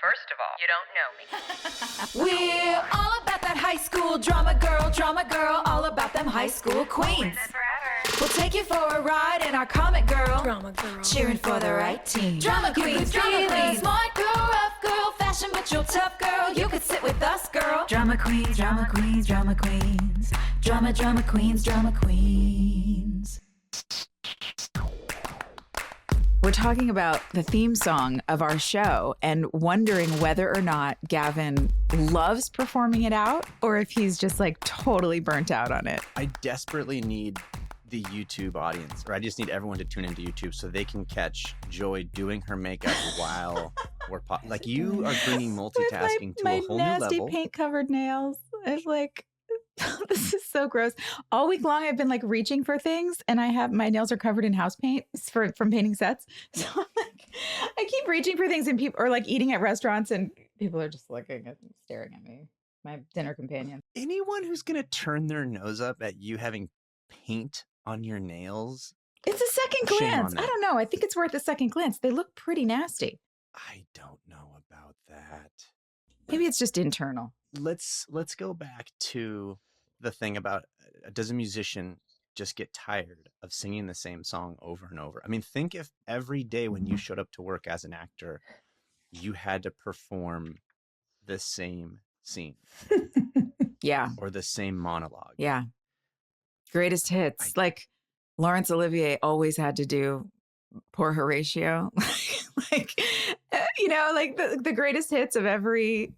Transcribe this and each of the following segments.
First of all, you don't know me. We're all about that high school drama girl, all about them high school queens. We'll take you for a ride in our comic girl, drama girl, cheering for the right team. Drama queens, smart girl, rough girl, fashion but you're tough girl. You could sit with us, girl. Drama queens, drama queens, drama queens, drama queens, drama queens. We're talking about the theme song of our show and wondering whether or not Gavin loves performing it out or if he's just like totally burnt out on it. I desperately need the YouTube audience, or I just need everyone to tune into YouTube so they can catch Joy doing her makeup while we're like, you are bringing multitasking to a whole new level. My nasty paint-covered nails. It's like, this is so gross. All week long, I've been like reaching for things, and my nails are covered in house paint from painting sets. So I'm like, I keep reaching for things, and people are like eating at restaurants, and people are just looking at me, staring at me. My dinner companion. Anyone who's gonna turn their nose up at you having paint on your nails, it's a second glance. I don't know. I think it's worth a second glance. They look pretty nasty. I don't know about that. Maybe it's just internal. Let's go back to the thing about, does a musician just get tired of singing the same song over and over? I mean, think if every day when you showed up to work as an actor, you had to perform the same scene. Yeah. Or the same monologue. Yeah. Greatest hits. Like Laurence Olivier always had to do Poor Horatio. like the greatest hits of every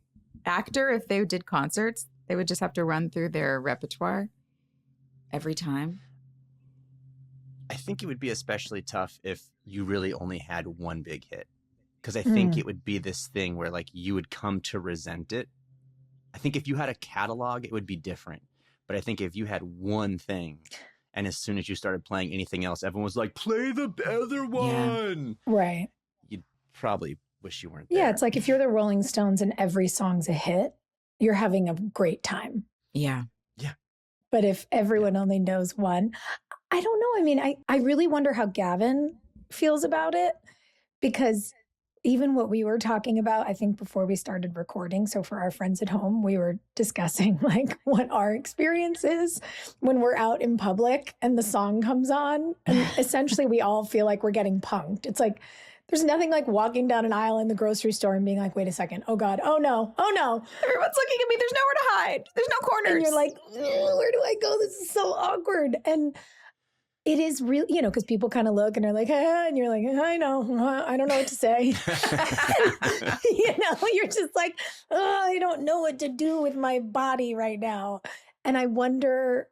actor, if they did concerts, they would just have to run through their repertoire every time. I think it would be especially tough if you really only had one big hit, because I think it would be this thing where like you would come to resent it. I think if you had a catalog, it would be different. But I think if you had one thing, and as soon as you started playing anything else, everyone was like, play the other one. Yeah. Right. You'd probably wish you weren't there. Yeah, it's like if you're the Rolling Stones and every song's a hit, you're having a great time. Yeah. Yeah. But if everyone only knows one, I don't know. I mean, I really wonder how Gavin feels about it, because even what we were talking about, I think before we started recording, so for our friends at home, we were discussing like what our experience is when we're out in public and the song comes on. And essentially we all feel like we're getting punked. It's like, there's nothing like walking down an aisle in the grocery store and being like, wait a second. Oh God. Oh no. Oh no. Everyone's looking at me. There's nowhere to hide. There's no corners. And you're like, where do I go? This is so awkward. And it is real, because people kind of look and they're like, and you're like, I know, I don't know what to say. You're just like, I don't know what to do with my body right now. And I wonder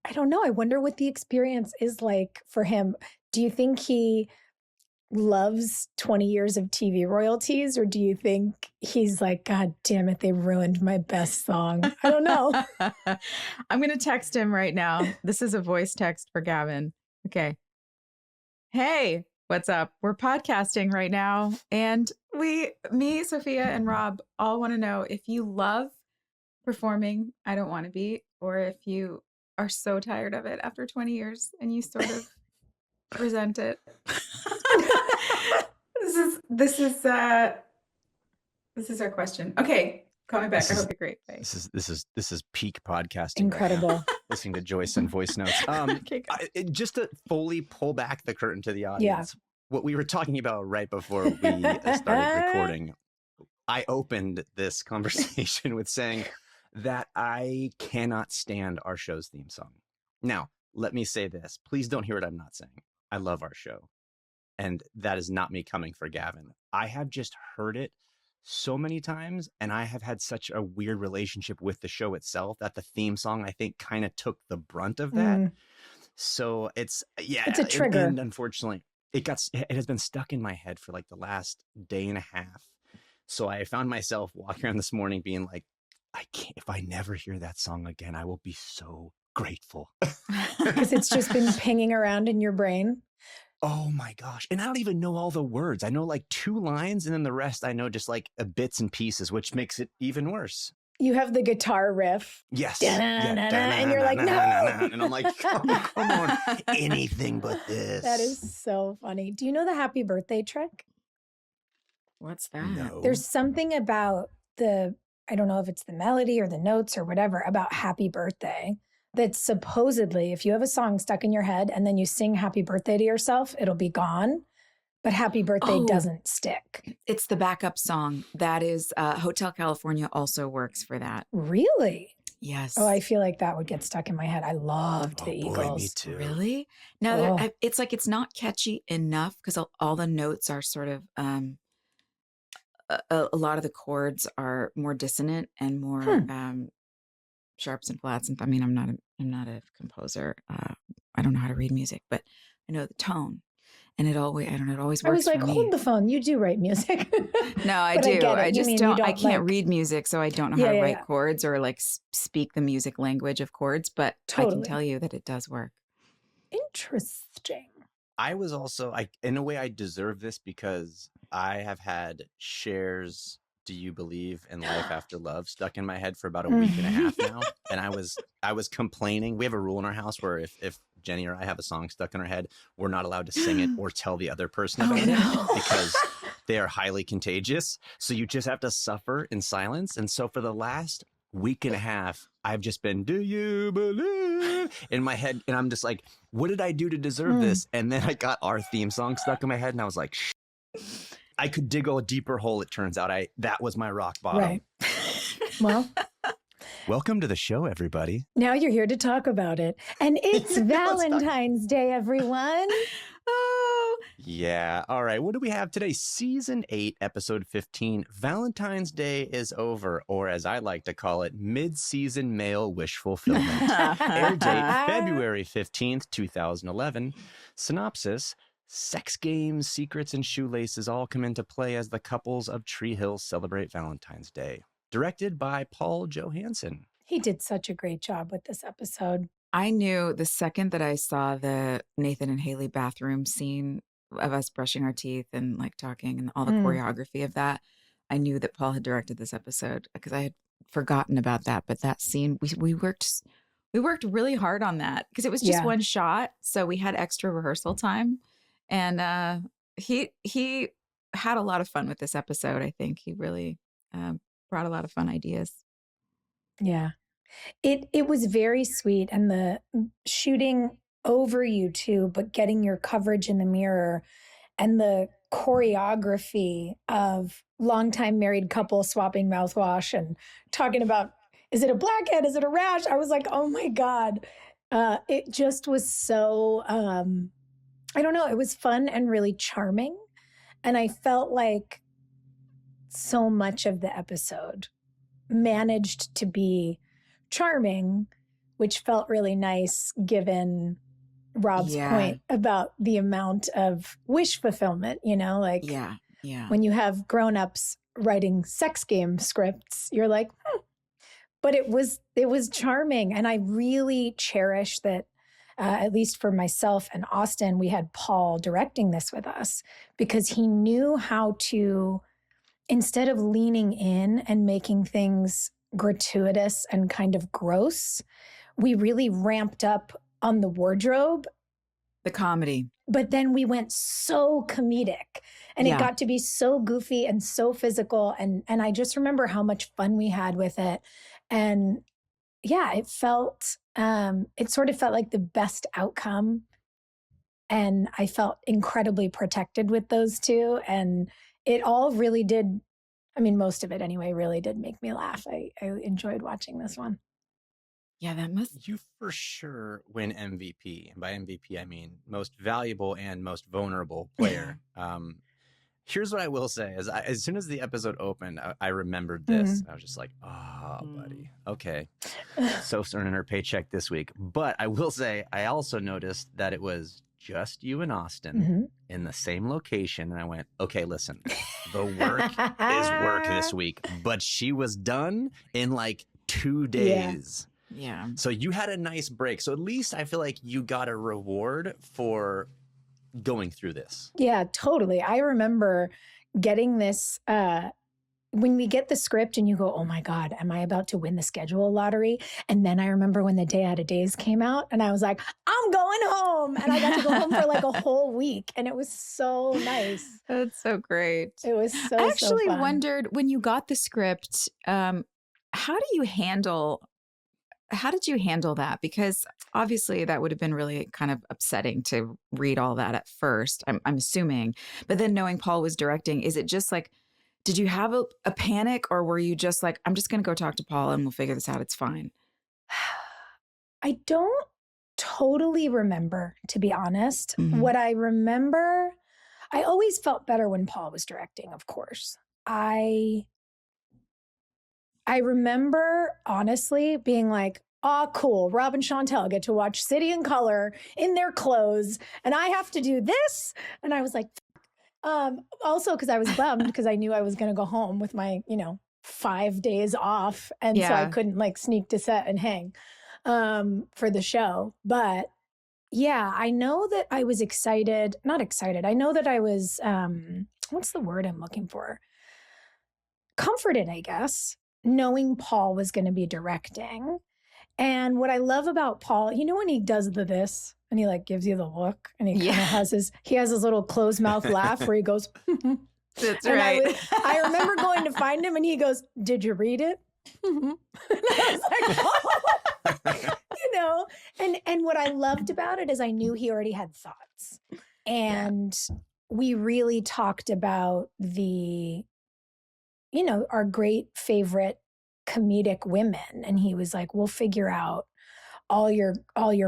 what the experience is like for him. Do you think he loves 20 years of TV royalties, or do you think he's like, God damn it, they ruined my best song? I don't know. I'm going to text him right now. This is a voice text for Gavin. Okay. Hey, what's up? We're podcasting right now. And me, Sophia, and Rob all want to know if you love performing I Don't Want to Be, or if you are so tired of it after 20 years and you sort of resent it. This is our question. Okay, call me back. I hope you're great. Bye. This is peak podcasting. Incredible. Right, listening to Joyce and voice notes. Okay, just to fully pull back the curtain to the audience, what we were talking about right before we started recording, I opened this conversation with saying that I cannot stand our show's theme song. Now, let me say this. Please don't hear what I'm not saying. I love our show. And that is not me coming for Gavin. I have just heard it so many times, and I have had such a weird relationship with the show itself that the theme song, I think, kind of took the brunt of that. So it's a trigger. And unfortunately, it has been stuck in my head for like the last day and a half. So I found myself walking around this morning being like, I can't, if I never hear that song again, I will be so grateful. Because it's just been pinging around in your brain. Oh my gosh. And I don't even know all the words. I know like 2 lines, and then the rest I know just like bits and pieces, which makes it even worse. You have the guitar riff. Yes. And you're like, no. And I'm like, come on, anything but this. That is so funny. Do you know the happy birthday trick? What's that? No. There's something about I don't know if it's the melody or the notes or whatever, about happy birthday that supposedly, if you have a song stuck in your head and then you sing happy birthday to yourself, it'll be gone. But happy birthday doesn't stick. It's the backup song. That is Hotel California also works for that. Really? Yes. Oh, I feel like that would get stuck in my head. I loved the Eagles. Boy, me too. Really? No, it's like it's not catchy enough because all the notes are sort of a lot of the chords are more dissonant and more sharps and flats. And I mean, I'm not a composer. I don't know how to read music, but I know the tone. And it always works. I was like, for me. hold the phone. You do write music. No, I do. I just don't. I can't read music, so I don't know how to write chords or like speak the music language of chords. But I can tell you that it does work. Interesting. I was also, in a way, I deserve this because I have had Cher's "Do You Believe in Life After Love" stuck in my head for about a week and a half now, and I was complaining. We have a rule in our house where if Jenny or I have a song stuck in our head, we're not allowed to sing it or tell the other person about it because they are highly contagious. So you just have to suffer in silence. And so for the last week and a half, I've just been, "Do you believe?" in my head. And I'm just like, what did I do to deserve this? And then I got our theme song stuck in my head and I was like, I could dig a deeper hole. It turns out that was my rock bottom. Right. Well, welcome to the show, everybody. Now you're here to talk about it. And it's Valentine's Day, everyone. Oh. Yeah. All right. What do we have today? Season 8, episode 15. Valentine's Day is over, or as I like to call it, mid-season male wish fulfillment. Air date February 15th, 2011. Synopsis: sex games, secrets, and shoelaces all come into play as the couples of Tree Hill celebrate Valentine's Day. Directed by Paul Johansson. He did such a great job with this episode. I knew the second that I saw the Nathan and Haley bathroom scene of us brushing our teeth and like talking and all the choreography of that, I knew that Paul had directed this episode because I had forgotten about that. But that scene, we worked really hard on that because it was just one shot. So we had extra rehearsal time. And he had a lot of fun with this episode. I think he really brought a lot of fun ideas. Yeah. It was very sweet. And the shooting over you two, but getting your coverage in the mirror and the choreography of longtime married couple swapping mouthwash and talking about, is it a blackhead? Is it a rash? I was like, oh my God. It just was so, I don't know. It was fun and really charming. And I felt like so much of the episode managed to be charming, which felt really nice given Rob's point about the amount of wish fulfillment, like when you have grown-ups writing sex game scripts, you're like, but it was charming. And I really cherish that, at least for myself and Austin, we had Paul directing this with us because he knew how to, instead of leaning in and making things gratuitous and kind of gross, we really ramped up on the wardrobe. The comedy. But then we went so comedic and it got to be so goofy and so physical. And I just remember how much fun we had with it. And yeah, it sort of felt like the best outcome. And I felt incredibly protected with those two. And it all really did, I mean, most of it anyway, really did make me laugh. I enjoyed watching this one. Yeah, that must. You for sure win MVP. And by MVP, I mean most valuable and most vulnerable player. Here's what I will say. As soon as the episode opened, I remembered this. I was just like, oh, buddy. Okay. Soph's earning her paycheck this week. But I will say, I also noticed that it was just you and Austin in the same location. And I went, okay, listen, the work is work this week. But she was done in like 2 days. Yeah. So you had a nice break. So at least I feel like you got a reward for going through this. Yeah, totally. I remember getting this when we get the script and you go, oh my God, am I about to win the schedule lottery? And then I remember when the Day Out of Days came out and I was like, I'm going home. And I got to go home for like a whole week. And it was so nice. That's so great. It was I actually so fun. wondered when you got the script, how did you handle that? Because obviously that would have been really kind of upsetting to read all that at first, I'm assuming. But then knowing Paul was directing, is it just like, did you have a panic, or were you just like, I'm just going to go talk to Paul and we'll figure this out. It's fine. I don't totally remember, to be honest. Mhm. What I remember, I always felt better when Paul was directing, of course. I remember honestly being like, oh, cool. Rob and Chantel get to watch City in Color in their clothes, and I have to do this. And I was like, also because I was bummed because I knew I was going to go home with my, 5 days off. And so I couldn't like sneak to set and hang for the show. But yeah, I know that I was not excited. I know that I was, what's the word I'm looking for? Comforted, I guess, knowing Paul was going to be directing. And what I love about Paul, when he does this and he like gives you the look and he kind of has his little closed mouth laugh where he goes, That's right. I remember going to find him and he goes, did you read it? And I was like, oh, and what I loved about it is I knew he already had thoughts. And we really talked about our great favorite comedic women. And he was like, we'll figure out all your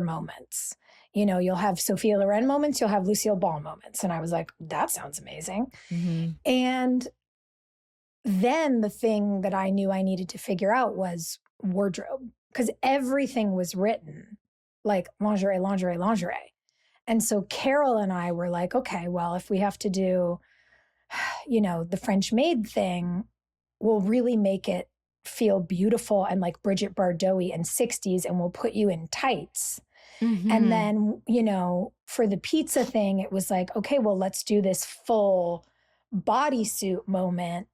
moments. You'll have Sophia Loren moments, you'll have Lucille Ball moments. And I was like, that sounds amazing. Mm-hmm. And then the thing that I knew I needed to figure out was wardrobe, because everything was written like lingerie, lingerie, lingerie. And so Carol and I were like, okay, well, if we have to do, the French maid thing, we'll really make it feel beautiful and like Bridget Bardot and 60s, and we'll put you in tights. Mm-hmm. And then, for the pizza thing, it was like, okay, well, let's do this full bodysuit moment.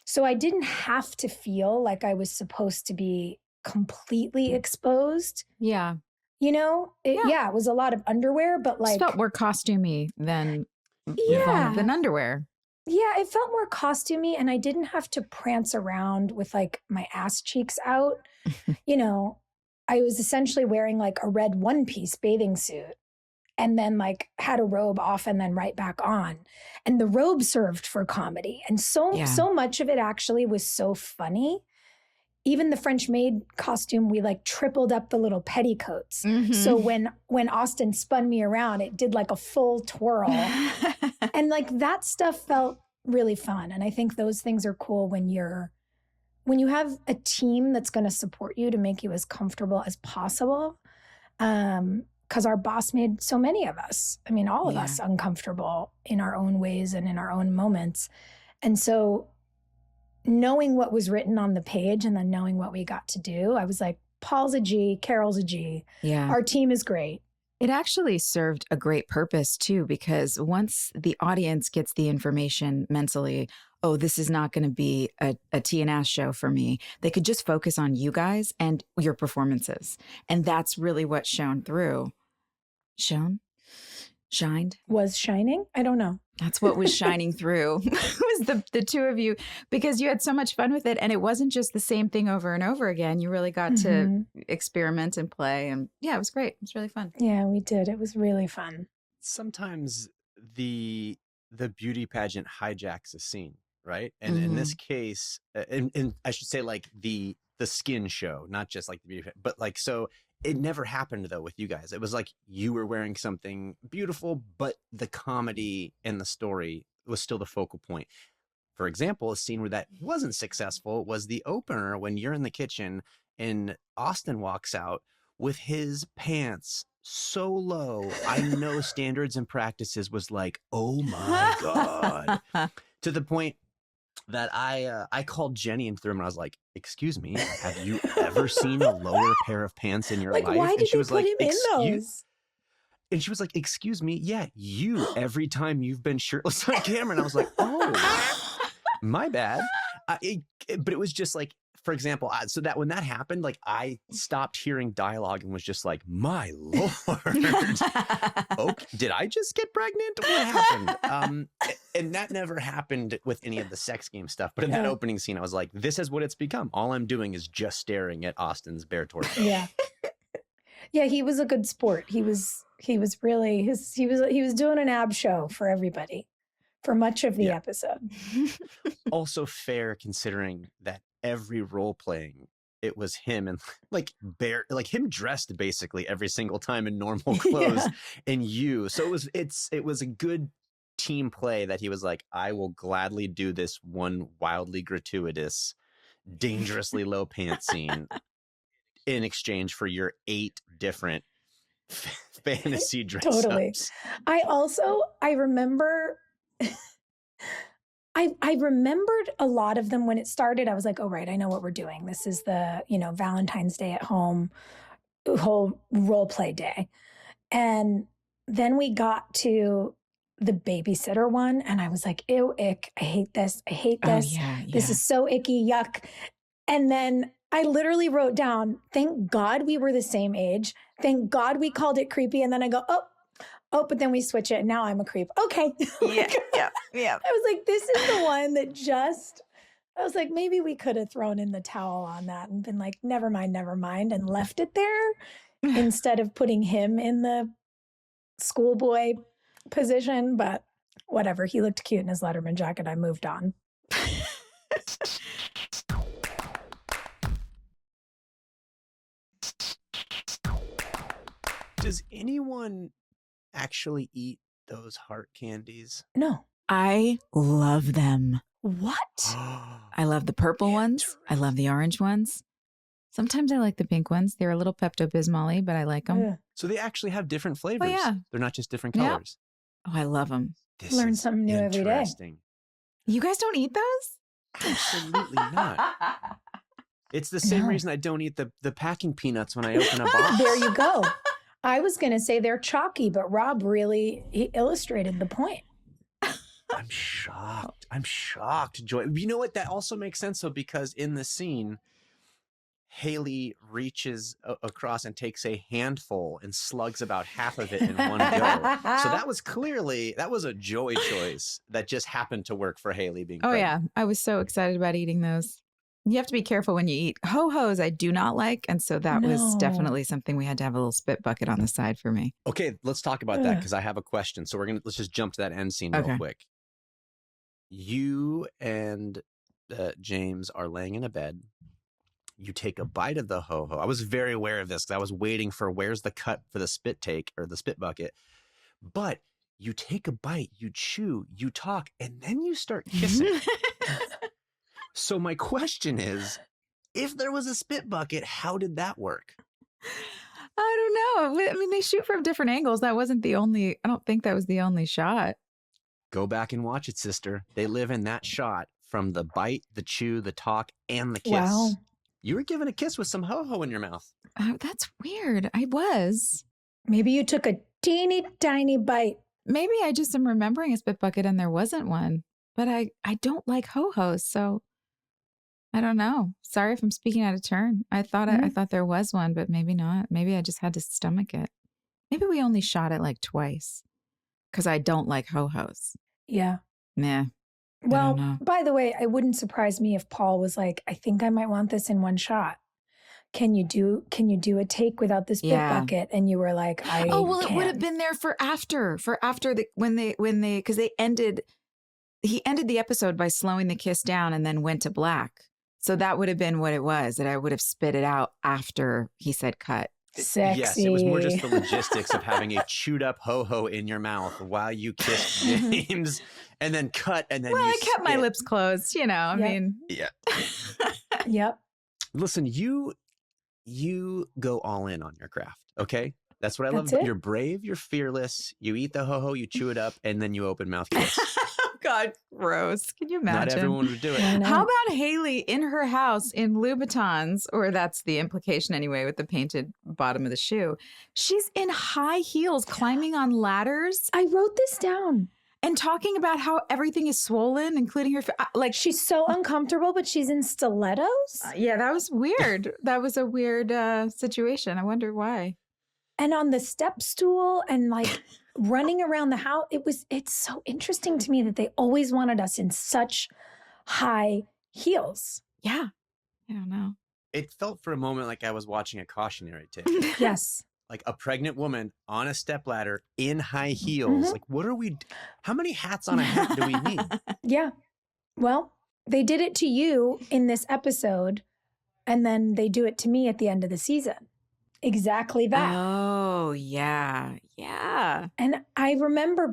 So I didn't have to feel like I was supposed to be completely exposed. Yeah. It was a lot of underwear, but like. It felt more costumey than underwear. Yeah, it felt more costumey, and I didn't have to prance around with like my ass cheeks out. I was essentially wearing like a red one-piece bathing suit and then like had a robe off and then right back on. And the robe served for comedy. And so much of it actually was so funny. Even the French maid costume, we like tripled up the little petticoats. Mm-hmm. So when Austin spun me around, it did like a full twirl. And like that stuff felt really fun. And I think those things are cool when you have a team that's going to support you to make you as comfortable as possible. Because our boss made so many of us, all of us uncomfortable in our own ways and in our own moments. And so knowing what was written on the page and then knowing what we got to do, I was like, Paul's a G, Carol's a G. Yeah. Our team is great. It actually served a great purpose too, because once the audience gets the information mentally, oh, this is not going to be a tea and ass show for me, they could just focus on you guys and your performances. And that's really what shone through. Shined? Was shining? I don't know. That's what was shining through was the two of you, because you had so much fun with it. And it wasn't just the same thing over and over again. You really got to experiment and play. And yeah, it was great. It was really fun. Yeah, we did. It was really fun. Sometimes the beauty pageant hijacks a scene, right? And in this case, and I should say like the skin show, not just like the beauty pageant, but like, so it never happened though with you guys. It was like you were wearing something beautiful, but the comedy and the story was still the focal point. For example, a scene where that wasn't successful was the opener when you're in the kitchen and Austin walks out with his pants so low. I know standards and practices was like, oh my God. To the point that I called Jenny into the room and I was like, excuse me, have you ever seen a lower pair of pants in your life? Why did they put him in those? And she was like, excuse me, yeah, you, every time you've been shirtless on camera. And I was like, oh, my bad. But it was just like, for example, so that when that happened, like I stopped hearing dialogue and was just like, my Lord, okay, did I just get pregnant? What happened? And that never happened with any of the sex game stuff. But in that opening scene, I was like, this is what it's become. All I'm doing is just staring at Austin's bare torso. Yeah. Yeah, he was a good sport. He was really he was doing an ab show for everybody for much of the episode. Also fair considering that every role playing, it was him and like him dressed basically every single time in normal clothes and you. So it was a good team play that he was like, I will gladly do this one wildly gratuitous, dangerously low pants scene in exchange for your 8 different fantasy dress ups. I remember I remembered a lot of them when it started. I was like, oh, right, I know what we're doing. This is the, Valentine's Day at home whole role play day. And then we got to the babysitter one and I was like, ew, ick, I hate this. I hate this. This is so icky, yuck. And then I literally wrote down, thank God we were the same age. Thank God we called it creepy. And then I go, oh, but then we switch it. And now I'm a creep. Okay. Yeah. I was like, this is the one that I was like, maybe we could have thrown in the towel on that and been like, never mind, and left it there instead of putting him in the schoolboy position. But whatever. He looked cute in his Letterman jacket. I moved on. Does anyone actually eat those heart candies? No. I love them. What? I love the purple ones. I love the orange ones. Sometimes I like the pink ones. They're a little Pepto-Bismol-y, but I like them. Yeah. So they actually have different flavors. Oh, yeah. They're not just different colors. Oh, I love them. This Learn is something new every day. interesting. You guys don't eat those? Absolutely not. It's the same reason I don't eat the packing peanuts when I open a box. There you go. I was going to say they're chalky, but Rob really illustrated the point. I'm shocked, Joy. You know what? That also makes sense, though, because in the scene, Haley reaches across and takes a handful and slugs about half of it in one go. So that was a Joy choice that just happened to work for Haley being pregnant. Yeah. I was so excited about eating those. You have to be careful when you eat. Ho-hos I do not like. And so that was definitely something we had to have a little spit bucket on the side for me. Okay, let's talk about that because I have a question. So let's just jump to that end scene real quick. You and James are laying in a bed. You take a bite of the ho-ho. I was very aware of this because I was waiting for where's the cut for the spit take or the spit bucket. But you take a bite, you chew, you talk, and then you start kissing. So my question is, if there was a spit bucket, how did that work? I don't know. I mean, they shoot from different angles. I don't think that was the only shot. Go back and watch it, sister. They live in that shot from the bite, the chew, the talk, and the kiss. Wow. You were given a kiss with some ho-ho in your mouth. Oh, that's weird. I was. Maybe you took a teeny tiny bite. Maybe I just am remembering a spit bucket and there wasn't one. But I don't like ho-hos, so I don't know. Sorry if I'm speaking out of turn. I thought there was one, but maybe not. Maybe I just had to stomach it. Maybe we only shot it like twice because I don't like ho-hos. Yeah. Nah. Well, by the way, it wouldn't surprise me if Paul was like, I think I might want this in one shot. Can you do a take without the spit bucket? And you were like, it would have been there for after because he ended the episode by slowing the kiss down and then went to black. So that would have been what it was, that I would have spit it out after he said cut. Sexy. Yes, it was more just the logistics of having a chewed up ho-ho in your mouth while you kissed James and then cut and then I kept my lips closed, I mean. Yeah. Yep. Listen, you go all in on your craft, okay? That's what I love. It. You're brave, you're fearless, you eat the ho-ho, you chew it up, and then you open mouth kiss. God, gross. Can you imagine? Not everyone would do it. How about Haley in her house in Louboutins, or that's the implication anyway with the painted bottom of the shoe. She's in high heels climbing on ladders. I wrote this down. And talking about how everything is swollen, including her, like she's so uncomfortable, but she's in stilettos. Yeah, that was weird. That was a weird situation. I wonder why. And on the step stool and like running around the house, it's so interesting to me that they always wanted us in such high heels. Yeah, I don't know. It felt for a moment like I was watching a cautionary tale. Yes. Like a pregnant woman on a stepladder in high heels. Mhm. Like, what are we, how many hats on a hat do we need? Yeah. Well, they did it to you in this episode, and then they do it to me at the end of the season. Exactly that. Oh, yeah. Yeah. And I remember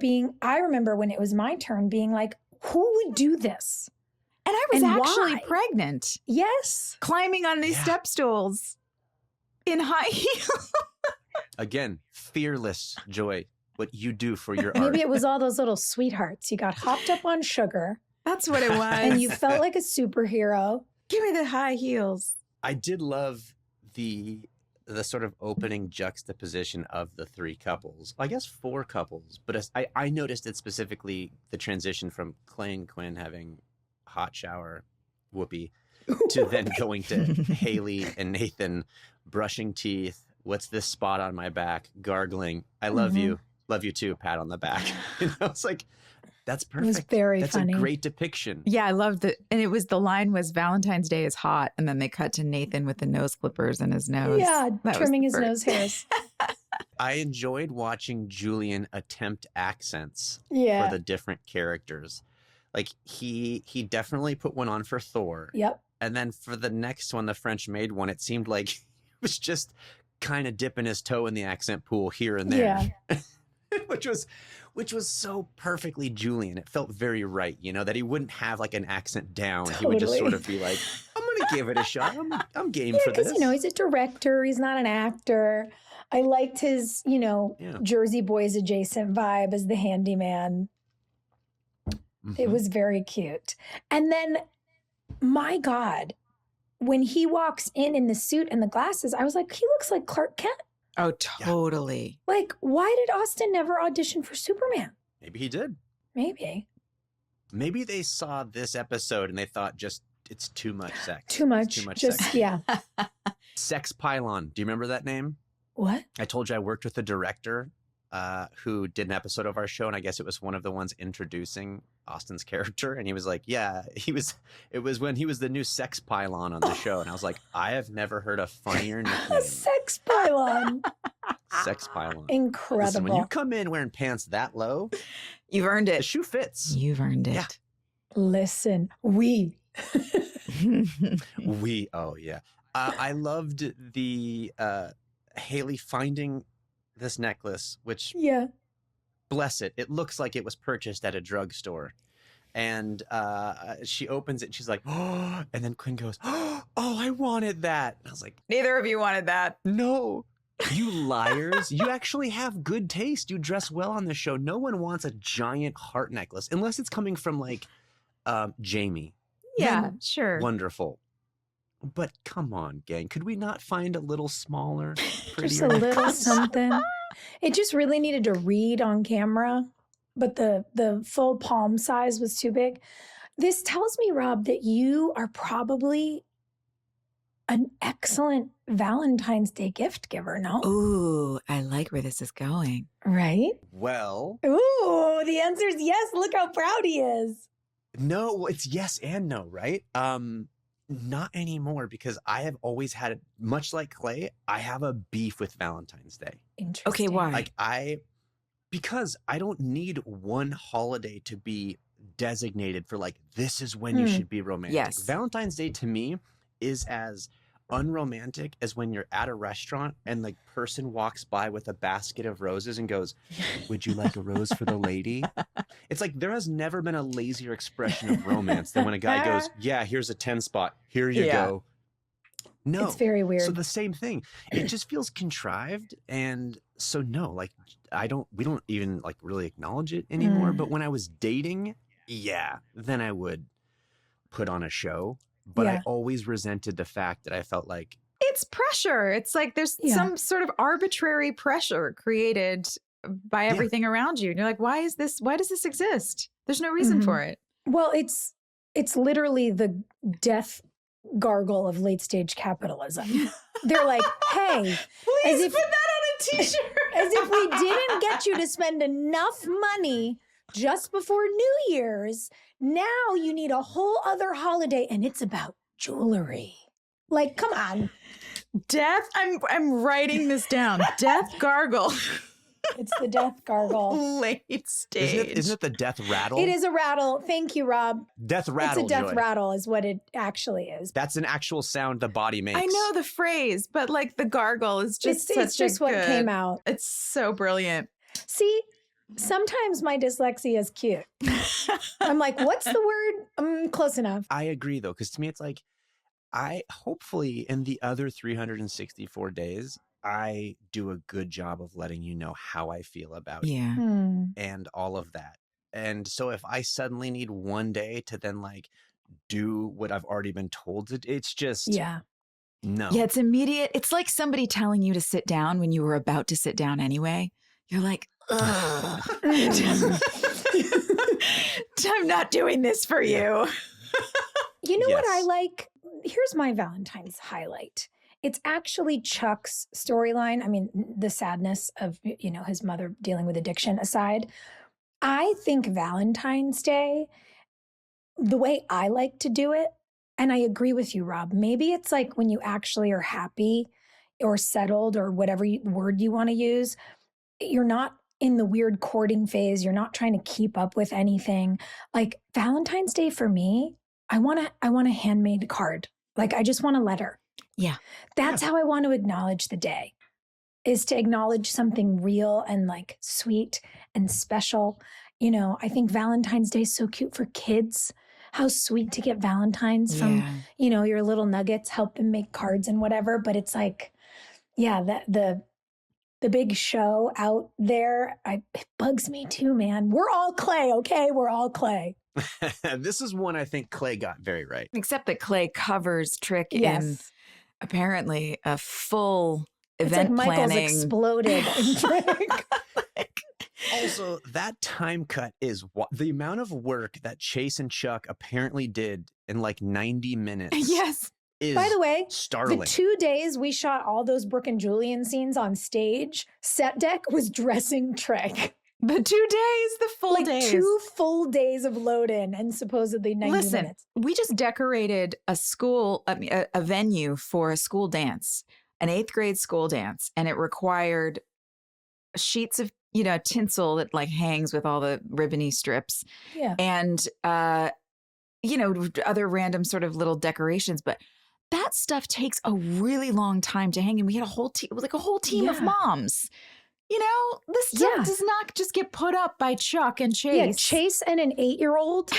when it was my turn being like, who would do this? And I was And actually why? pregnant, Yes. climbing on these step stools in high heels. Again, fearless Joy, what you do for your art. Maybe it was all those little sweethearts. You got hopped up on sugar That's what it was. and you felt like a superhero. Give me the high heels. I did love the sort of opening juxtaposition of the three couples. I guess four couples, but I noticed it specifically the transition from Clay and Quinn having hot shower, whoopee, to then going to Haley and Nathan brushing teeth. What's this spot on my back? Gargling. I love you. Love you too. Pat on the back. It's like, that's perfect. It was very that's funny. a great depiction. Yeah, I loved it. And it was, the line was Valentine's Day is hot. And then they cut to Nathan with the nose clippers in his nose. Yeah, That was trimming his perfect. nose hairs. I enjoyed watching Julian attempt accents Yeah. for the different characters. Like he definitely put one on for Thor. Yep. And then for the next one, the French maid one, it seemed like he was just kind of dipping his toe in the accent pool here and there. Yeah. which was so perfectly Julian. It felt very right, you know, that he wouldn't have like an accent down. He would just Totally. sort of be like, I'm going to give it a shot. I'm game Yeah, for this. because, you know, he's a director. He's not an actor. I liked his, you know, Yeah. Jersey Boys adjacent vibe as the handyman. It Mhm. was very cute. And then, my God, when he walks in the suit and the glasses, I was like, he looks like Clark Kent. Oh, totally. Like, why did Austin never audition for Superman? Maybe he did. Maybe. Maybe they saw this episode and they thought just it's too much sex. Too much. It's too much Just, sex. yeah. Sex Pylon. Do you remember that name? What? I told you I worked with a director who did an episode of our show, and I guess it was one of the ones introducing Austin's character. And he was like, yeah, it was when he was the new sex pylon on the show. And I was like, I have never heard a funnier nickname. Sex pylon. Sex pylon. Incredible. Listen, when you come in wearing pants that low, You've earned the it. shoe fits. You've earned it. Yeah. Listen, Oh yeah. I loved the Haley finding this necklace, which yeah. bless it, it looks like it was purchased at a drugstore. And she opens it and she's like, oh, and then Quinn goes, oh, I wanted that. And I was like, Neither of you wanted that. no, you liars. You actually have good taste. You dress well on this show. No one wants a giant heart necklace unless it's coming from like Jamie. Yeah, Then sure. wonderful. But come on, gang. Could we not find a little smaller, prettier? Just a little necklace? something. It just really needed to read on camera, but the full palm size was too big. This tells me, Rob, that you are probably an excellent Valentine's Day gift giver, no? Ooh, I like where this is going. Right? Well, Ooh, the answer is yes. Look how proud he is. no, it's yes and no, right? Not anymore, because I have always had, much like Clay, I have a beef with Valentine's Day. Interesting. Okay, why? Like because I don't need one holiday to be designated for like, this is when you should be romantic. Yes. Valentine's Day to me is as unromantic as when you're at a restaurant and the person walks by with a basket of roses and goes, would you like a rose for the lady? It's like there has never been a lazier expression of romance than when a guy goes, yeah, here's a 10 spot. Here you go. No. It's very weird. So the same thing. It just feels contrived. And so no, like we don't even like really acknowledge it anymore. But when I was dating, yeah, then I would put on a show. But I Yeah. always resented the fact that I felt like, It's pressure. It's like there's Yeah. some sort of arbitrary pressure created by everything around you. And you're like, why does this exist? There's no reason for it. Well, it's literally the death gargle of late stage capitalism. They're like, hey, Please put that on a t-shirt. as if we didn't get you to spend enough money just before New Year's. Now you need a whole other holiday, and it's about jewelry. Like, come on. Death. I'm writing this down. Death gargle. It's the death gargle. Late stage. Isn't it the death rattle? It is a rattle. Thank you, Rob. Death rattle. It's a death Joy. rattle is what it actually is. That's an actual sound the body makes. I know the phrase, but like the gargle is just It's just what came out. It's so brilliant. See, sometimes my dyslexia is cute. I'm like, what's the word? Close enough. I agree, though, because to me, it's like, hopefully in the other 364 days, I do a good job of letting you know how I feel about it and all of that. And so if I suddenly need one day to then like do what I've already been told to, it's just, no. Yeah, it's immediate. It's like somebody telling you to sit down when you were about to sit down anyway. You're like, ugh. I'm not doing this for you. You know what I like? Here's my Valentine's highlight. It's actually Chuck's storyline. I mean, the sadness of, his mother dealing with addiction aside. I think Valentine's Day, the way I like to do it, and I agree with you, Rob, maybe it's like when you actually are happy or settled or whatever word you want to use, you're not in the weird courting phase. You're not trying to keep up with anything. Like Valentine's Day for me, I want a handmade card. Like I just want a letter. Yeah. That's how I want to acknowledge the day, is to acknowledge something real and like sweet and special. I think Valentine's Day is so cute for kids. How sweet to get Valentines from, your little nuggets, help them make cards and whatever. But it's like, the big show out there, it bugs me too, man. We're all clay, okay? We're all clay. This is one I think Clay got very right. Except that Clay covers Trick in apparently a full event like planning. Michael's exploded in Trick. Also, that time cut is the amount of work that Chase and Chuck apparently did in like 90 minutes. Yes. By the way, startling. The 2 days we shot all those Brooke and Julian scenes on stage, set deck was dressing Trick. The 2 days, the full days. 2 full days of load in and supposedly 90 minutes. We just decorated a venue for a school dance, an 8th grade school dance, and it required sheets of, tinsel that like hangs with all the ribbony strips. Yeah. And, other random sort of little decorations. But that stuff takes a really long time to hang. And we had a whole team, like a whole team of moms. This stuff does not just get put up by Chuck and Chase. Yeah, Chase and an 8-year-old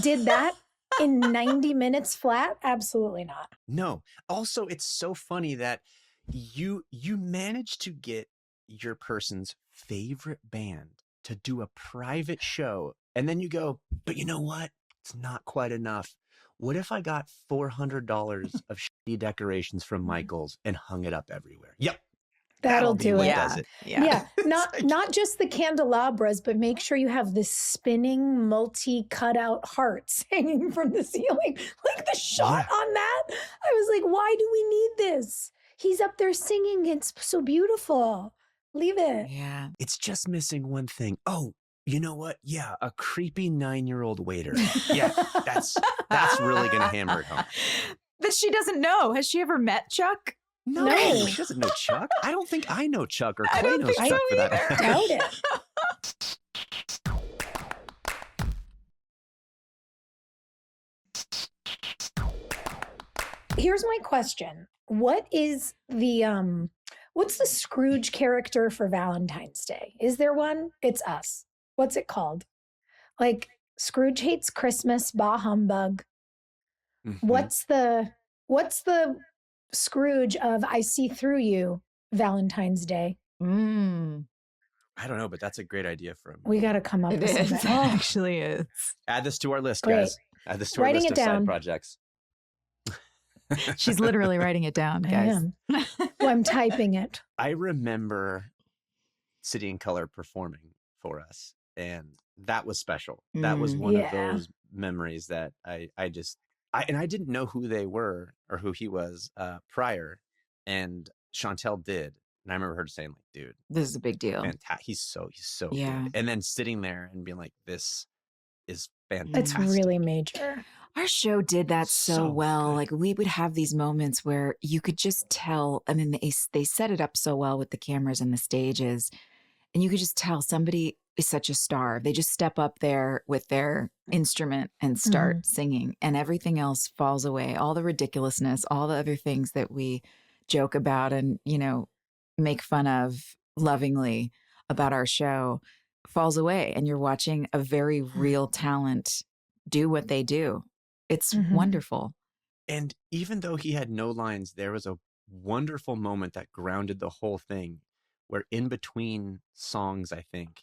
did that in 90 minutes flat? Absolutely not. No. Also, it's so funny that you managed to get your person's favorite band to do a private show, and then you go, but you know what? It's not quite enough. What if I got $400 of shitty decorations from Michael's and hung it up everywhere? Yep. That'll do it. Does it. Yeah. Not just the candelabras, but make sure you have the spinning multi-cutout hearts hanging from the ceiling. Like the shot on that. I was like, why do we need this? He's up there singing. It's so beautiful. Leave it. Yeah. It's just missing one thing. Oh, you know what? Yeah, a creepy 9-year-old waiter. Yeah, that's really going to hammer it home. That she doesn't know. Has she ever met Chuck? No, she doesn't know Chuck. I don't think I know Chuck or I Clay don't knows think Chuck so for that either. matter. Doubt it. Here's my question. What is the what's the Scrooge character for Valentine's Day? Is there one? It's us. What's it called? Like Scrooge hates Christmas, bah humbug. Mm-hmm. What's the Scrooge of I see through you Valentine's Day? I don't know, but that's a great idea for him. We got to come up with It something. actually is. Add this to our list, Great. guys. Add this to our Writing list it of side down. projects. She's literally writing it down, I guys. am. Well, I'm typing it. I remember City and Color performing for us. And that was special. That was one of those memories that I didn't know who they were or who he was prior. And Chantel did. And I remember her saying, like, dude, this is a big deal. He's so good. And then sitting there and being like, this is fantastic. It's really major. Our show did that so well. Good. Like, we would have these moments where you could just tell. I mean, they set it up so well with the cameras and the stages. And you could just tell somebody is such a star. They just step up there with their instrument and start singing, and everything else falls away. All the ridiculousness, all the other things that we joke about and, make fun of lovingly about our show falls away. And you're watching a very real talent do what they do. It's wonderful. And even though he had no lines, there was a wonderful moment that grounded the whole thing, where in between songs, I think,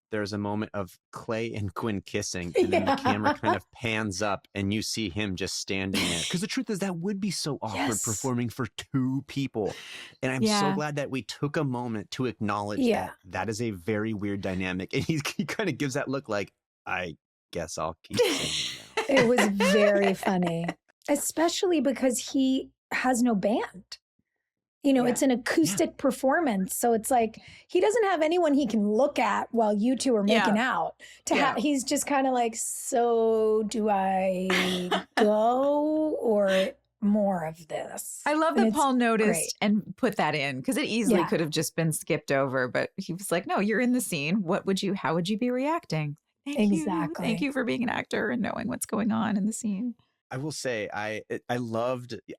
there's a moment of Clay and Quinn kissing, and then the camera kind of pans up and you see him just standing there. Because the truth is, that would be so awkward performing for two people. And I'm so glad that we took a moment to acknowledge that is a very weird dynamic. And he kind of gives that look like, I guess I'll keep singing now. It was very funny, especially because he has no band. It's an acoustic performance. So it's like, he doesn't have anyone he can look at while you two are making out. He's just kind of like, so do I go or more of this? I love that Paul noticed and put that in, because it easily could have just been skipped over. But he was like, no, you're in the scene. How would you be reacting? Thank you. Thank you for being an actor and knowing what's going on in the scene. I will say, I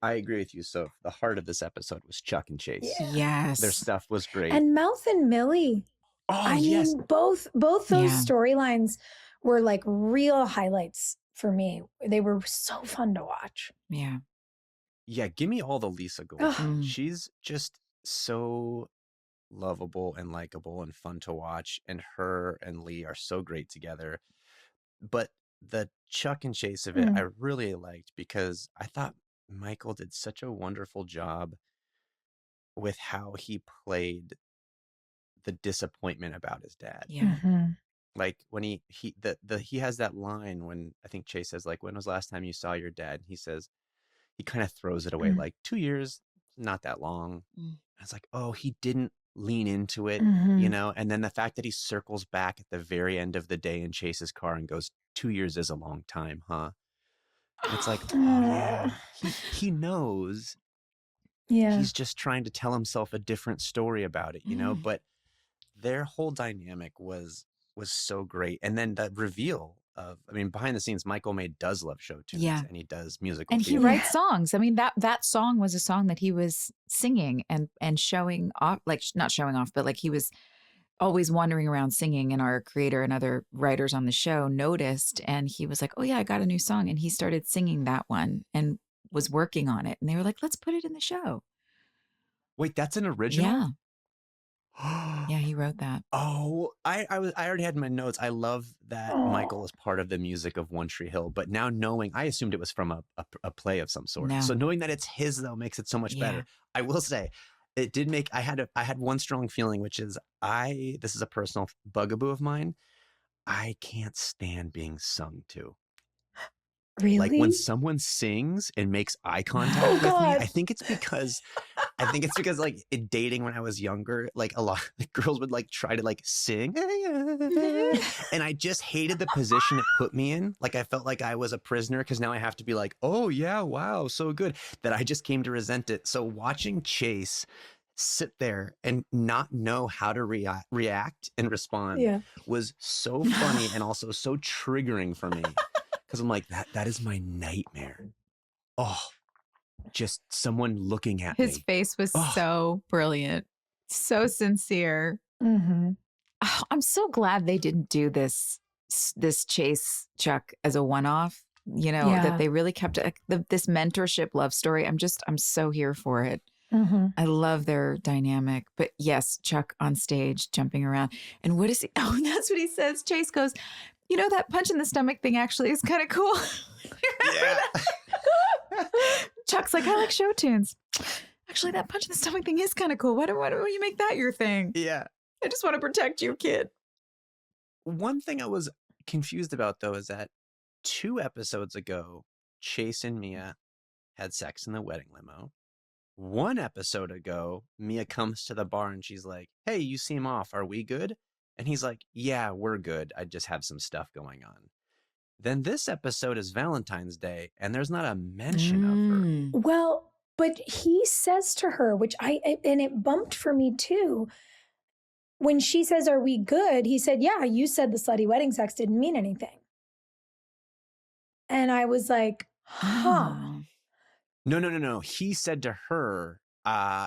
agree with you. So the heart of this episode was Chuck and Chase. Yeah. Yes. Their stuff was great. And Mouth and Millie. Oh, I mean, both those storylines were like real highlights for me. They were so fun to watch. Yeah. Yeah. Give me all the Lisa Gold. She's just so lovable and likable and fun to watch. And her and Lee are so great together. But the Chuck and Chase of it, I really liked, because I thought Michael did such a wonderful job with how he played the disappointment about his dad. Yeah. Like when he has that line when I think Chase says, like, when was the last time you saw your dad? He says, he kind of throws it away, like 2 years, not that long. I was like, oh, he didn't lean into it, and then the fact that he circles back at the very end of the day in Chase's car and goes, 2 years is a long time, huh? And it's like, he knows. He's just trying to tell himself a different story about it, but their whole dynamic was so great. And then the reveal of, behind the scenes, Michael does love show tunes, and he does musical and theater. he writes songs. I mean, that song was a song that he was singing and showing off, like not showing off, but like he was always wandering around singing, and our creator and other writers on the show noticed, and he was like, oh yeah, I got a new song. And he started singing that one and was working on it. And they were like, let's put it in the show. Wait, that's an original? Yeah. Yeah, he wrote that. Oh, I already had in my notes. I love that Michael is part of the music of One Tree Hill, but now knowing, I assumed it was from a play of some sort. No. So knowing that it's his, though, makes it so much better. I will say, it did make, I had one strong feeling, which is this is a personal bugaboo of mine. I can't stand being sung to. Really? Like when someone sings and makes eye contact with me, I think it's because like in dating when I was younger, like a lot of girls would like try to like sing. And I just hated the position it put me in. Like I felt like I was a prisoner because now I have to be like, oh yeah, wow, so good, that I just came to resent it. So watching Chase sit there and not know how to react and respond was so funny and also so triggering for me. Because I'm like, that is my nightmare. Oh, just someone looking at me. His face was so brilliant, so sincere. Mm-hmm. Oh, I'm so glad they didn't do this Chase Chuck as a one-off. That they really kept this mentorship love story. I'm so here for it. Mm-hmm. I love their dynamic. But yes, Chuck on stage jumping around. And what is he? Oh, that's what he says. Chase goes, that punch in the stomach thing actually is kind of cool. Chuck's like, I like show tunes. Actually, that punch in the stomach thing is kind of cool. Why don't you make that your thing? Yeah. I just want to protect you, kid. One thing I was confused about, though, is that 2 episodes ago, Chase and Mia had sex in the wedding limo. 1 episode ago, Mia comes to the bar and she's like, hey, you seem off. Are we good? And he's like, yeah, we're good. I just have some stuff going on. Then this episode is Valentine's Day and there's not a mention of her. Well, but he says to her, and it bumped for me too. When she says, are we good? He said, yeah, you said the slutty wedding sex didn't mean anything. And I was like, huh. No. He said to her,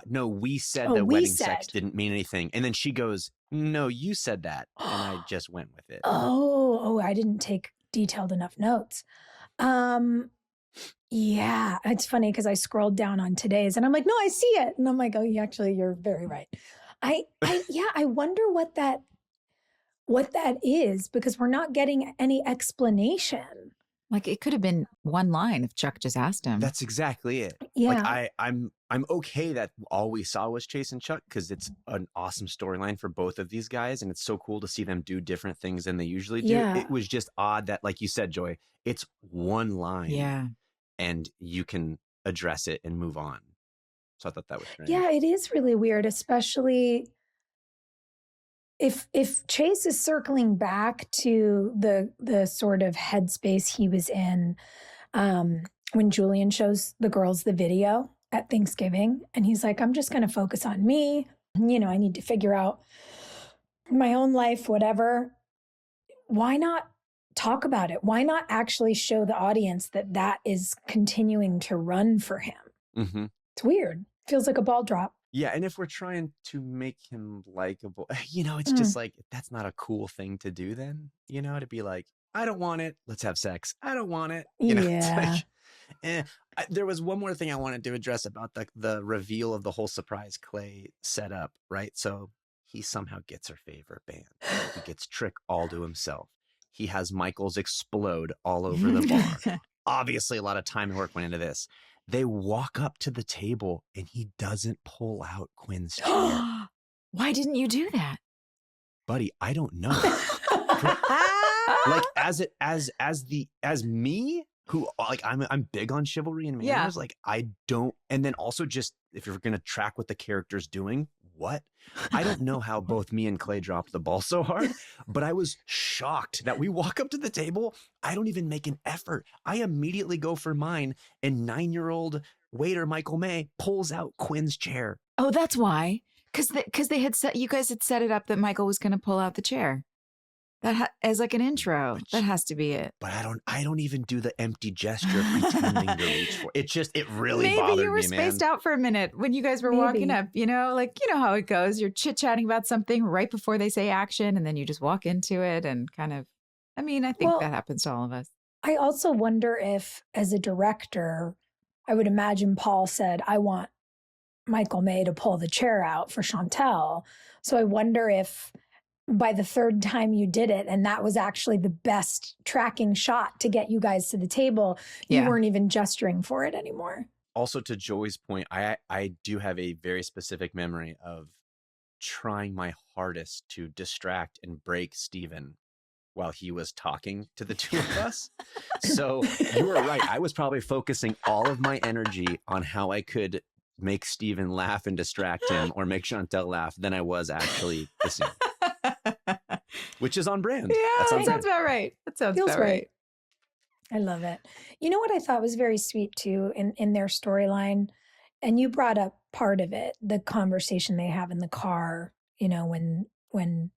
no, we said that wedding sex didn't mean anything. And then she goes, no, you said that. And I just went with it. Oh, I didn't take detailed enough notes. Yeah, it's funny because I scrolled down on today's and I'm like, no, I see it. And I'm like, oh, actually, you're very right. I wonder what that is, because we're not getting any explanation. Like, it could have been one line if Chuck just asked him. That's exactly it. Yeah. Like I'm okay that all we saw was Chase and Chuck, because it's an awesome storyline for both of these guys, and it's so cool to see them do different things than they usually do. Yeah. It was just odd that, like you said, Joy, it's one line. Yeah. And you can address it and move on. So I thought that was strange. Yeah, it is really weird, especially if Chase is circling back to the sort of headspace he was in when Julian shows the girls the video at Thanksgiving, and he's like, I'm just going to focus on me. You know, I need to figure out my own life, whatever. Why not talk about it? Why not actually show the audience that is continuing to run for him? Mm-hmm. It's weird. Feels like a ball drop. Yeah, and if we're trying to make him likable, it's just like, that's not a cool thing to do then, to be like, I don't want it, let's have sex. I don't want it. It's like, there was one more thing I wanted to address about the reveal of the whole surprise Clay setup, right? So he somehow gets her favorite band. He gets Trick all to himself. He has Michaels explode all over the bar. Obviously, a lot of time and work went into this. They walk up to the table and he doesn't pull out Quinn's chair. Why didn't you do that? Buddy, I don't know. Like as me, who like I'm big on chivalry and manners, like I don't, and then also just if you're gonna track what the character's doing, what? I don't know how both me and Clay dropped the ball so hard, but I was shocked that we walk up to the table. I don't even make an effort. I immediately go for mine, and 9-year-old waiter Michael May pulls out Quinn's chair. Oh, that's why. Because they had you guys had set it up that Michael was going to pull out the chair. That as like an intro. That has to be it. But I don't even do the empty gesture of pretending to reach for it. It really bothered me, man. Maybe you were spaced out for a minute when you guys were walking up, like, how it goes. You're chit-chatting about something right before they say action, and then you just walk into it and kind of, I think that happens to all of us. I also wonder if, as a director, I would imagine Paul said, I want Michael May to pull the chair out for Chantel. So I wonder if by the third time you did it, and that was actually the best tracking shot to get you guys to the table, you weren't even gesturing for it anymore. Also, to Joey's point, I do have a very specific memory of trying my hardest to distract and break Steven while he was talking to the two of us. So you were right. I was probably focusing all of my energy on how I could make Steven laugh and distract him, or make Chantel laugh, than I was actually the scene. Which is on brand. Yeah, that sounds about right. That sounds about right. I love it. You know what I thought was very sweet too in their storyline, and you brought up part of it, the conversation they have in the car, when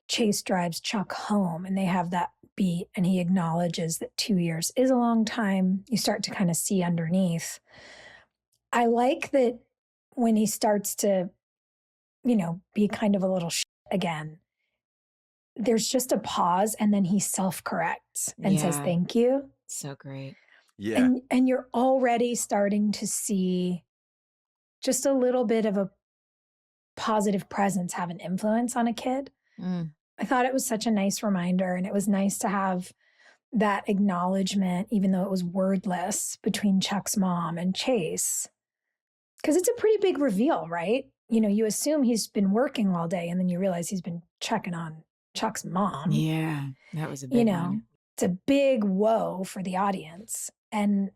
Chase drives Chuck home and they have that beat and he acknowledges that 2 years is a long time. You start to kind of see underneath. I like that when he starts to, be kind of a little again, there's just a pause and then he self-corrects and says, thank you. So great. Yeah. And you're already starting to see just a little bit of a positive presence have an influence on a kid. I thought it was such a nice reminder, and it was nice to have that acknowledgement, even though it was wordless, between Chuck's mom and Chase. Because it's a pretty big reveal, right? you assume he's been working all day, and then you realize he's been checking on Chuck's mom. Yeah, that was a big one. It's a big whoa for the audience. And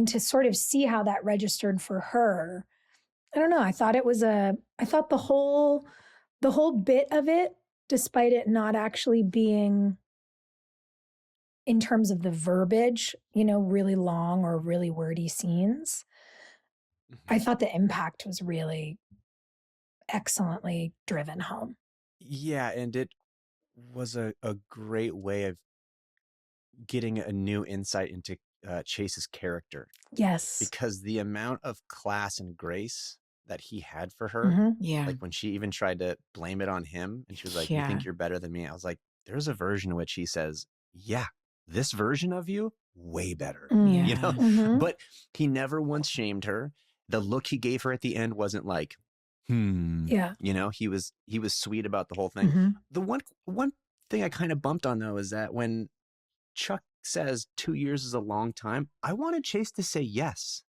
to sort of see how that registered for her, I don't know. I thought the whole bit of it, despite it not actually being in terms of the verbiage, really long or really wordy scenes, I thought the impact was really excellently driven home. Yeah, and it was a great way of getting a new insight into Chase's character. Yes. Because the amount of class and grace that he had for her, Yeah. like when she even tried to blame it on him and she was like, you think you're better than me? I was like, there's a version in which he says, yeah, this version of you, way better, But he never once shamed her. The look he gave her at the end wasn't like, yeah. He was sweet about the whole thing. The one thing I kind of bumped on though is that when Chuck says 2 years is a long time, I wanted Chase to say yes.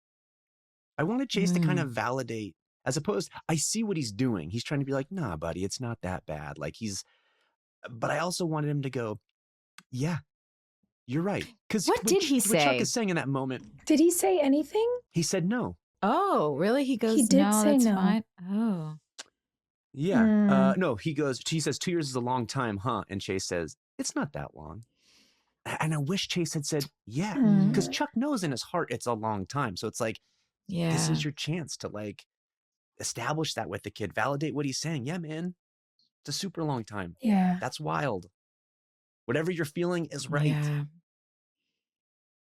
I wanted Chase to kind of validate, as opposed, I see what he's doing. He's trying to be like, nah, buddy, it's not that bad. But I also wanted him to go, yeah, you're right. Because what did he say? What Chuck is saying in that moment. Did he say anything? He said no. Oh, really? He goes, he did no, say that's no. fine. Oh. Yeah. No, he says 2 years is a long time, huh? And Chase says, it's not that long. And I wish Chase had said, yeah, because Chuck knows in his heart it's a long time. So it's like, this is your chance to establish that with the kid, validate what he's saying. Yeah, man, it's a super long time. Yeah. That's wild. Whatever you're feeling is right.